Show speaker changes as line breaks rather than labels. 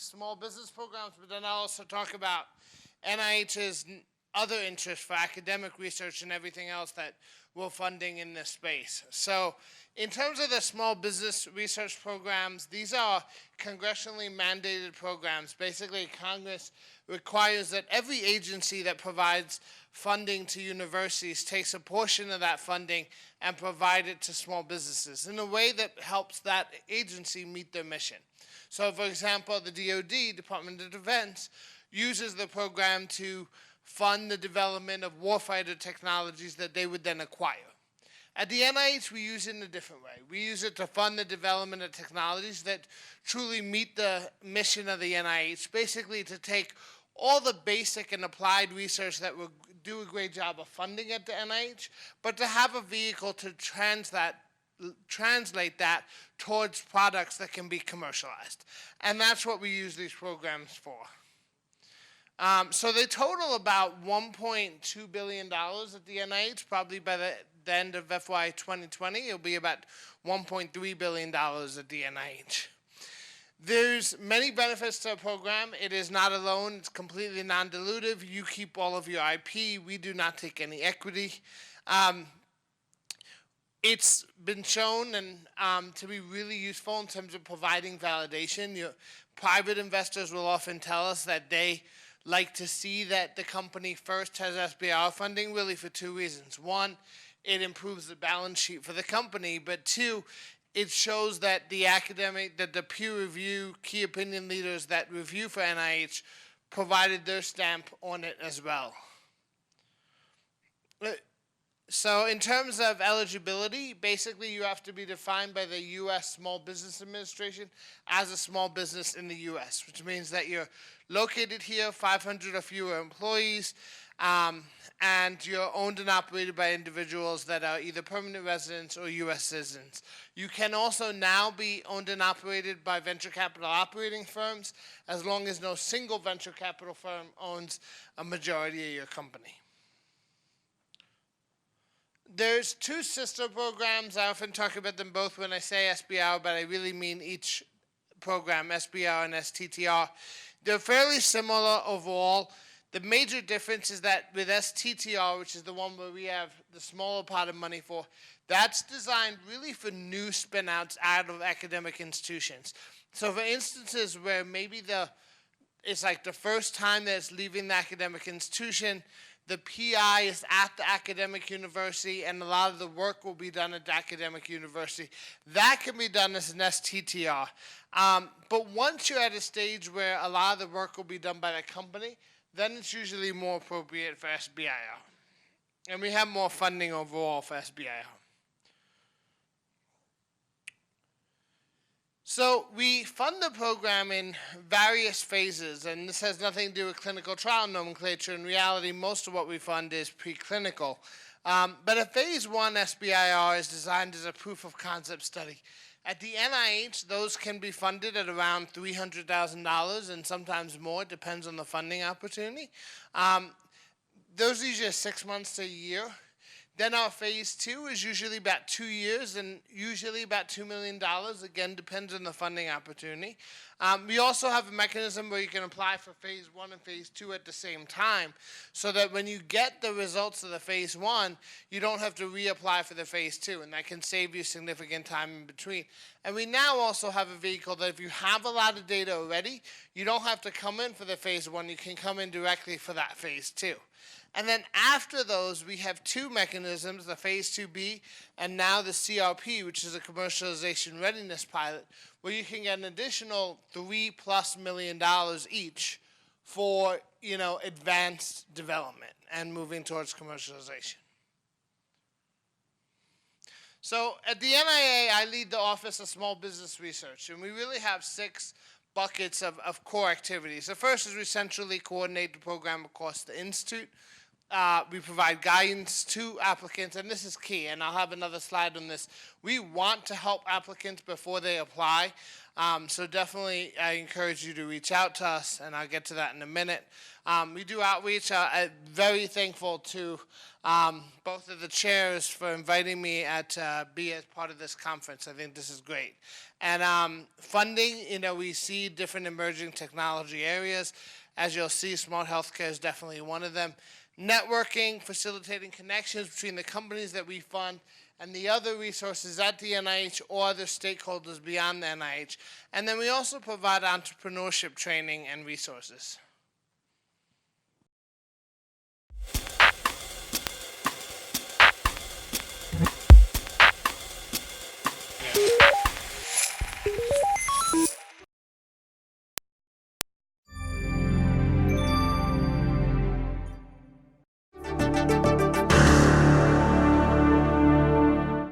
small business programs, but then I'll also talk about NIH's other interests for academic research and everything else that we're funding in this space. So in terms of the small business research programs, these are congressionally mandated programs. Basically, Congress requires that every agency that provides funding to universities takes a portion of that funding and provide it to small businesses in a way that helps that agency meet their mission. So for example, the DoD, Department of Defense, uses the program to fund the development of warfighter technologies that they would then acquire. At the NIH, we use it in a different way. We use it to fund the development of technologies that truly meet the mission of the NIH, basically to take all the basic and applied research that will do a great job of funding at the NIH, but to have a vehicle to translate that towards products that can be commercialized. And that's what we use these programs for. So they total about $1.2 billion at the NIH. Probably by the end of FY 2020, it'll be about $1.3 billion at the NIH. There's many benefits to a program. It is not a loan. It's completely non-dilutive. You keep all of your IP. We do not take any equity. It's been shown and to be really useful in terms of providing validation. Private investors will often tell us that they like to see that the company first has SBIR funding, really for two reasons. One, it improves the balance sheet for the company, but two, it shows that the peer review, key opinion leaders that review for NIH provided their stamp on it as well. So in terms of eligibility, basically you have to be defined by the U.S. Small Business Administration as a small business in the U.S., which means that you're located here, 500 or fewer employees, and you're owned and operated by individuals that are either permanent residents or U.S. citizens. You can also now be owned and operated by venture capital operating firms as long as no single venture capital firm owns a majority of your company. There's two sister programs. I often talk about them both when I say SBIR, but I really mean each program, SBIR and STTR. They're fairly similar overall. The major difference is that with STTR, which is the one where we have the smaller pot of money for, that's designed really for new spin-outs out of academic institutions. So for instances where maybe it's like the first time that it's leaving the academic institution, the PI is at the academic university, and a lot of the work will be done at the academic university. That can be done as an STTR. But once you're at a stage where a lot of the work will be done by the company, then it's usually more appropriate for SBIR. And we have more funding overall for SBIR. So we fund the program in various phases, and this has nothing to do with clinical trial nomenclature. In reality, most of what we fund is preclinical. But a phase 1 SBIR is designed as a proof of concept study. At the NIH, those can be funded at around $300,000 and sometimes more. It depends on the funding opportunity. Those are usually 6 months to a year. Then our phase 2 is usually about 2 years and usually about $2 million. Again, depends on the funding opportunity. We also have a mechanism where you can apply for phase 1 and phase 2 at the same time, so that when you get the results of the phase 1, you don't have to reapply for the phase 2, and that can save you significant time in between. And we now also have a vehicle that if you have a lot of data already, you don't have to come in for the phase 1, you can come in directly for that phase 2. And then after those, we have two mechanisms, the phase 2B and now the CRP, which is a commercialization readiness pilot, where you can get an additional $3+ million each for, advanced development and moving towards commercialization. So at the NIA, I lead the Office of Small Business Research, and we really have 6 buckets of core activities. The first is we centrally coordinate the program across the institute. we provide guidance to applicants, and this is key, and I'll have another slide on this. We want to help applicants before they apply, so definitely I encourage you to reach out to us, and I'll get to that in a minute. We do outreach. I'm very thankful to both of the chairs for inviting me to be as part of this conference. I think this is great. And funding, we see different emerging technology areas. As you'll see, smart healthcare is definitely one of them. Networking, facilitating connections between the companies that we fund and the other resources at the NIH or other stakeholders beyond the NIH. And then we also provide entrepreneurship training and resources.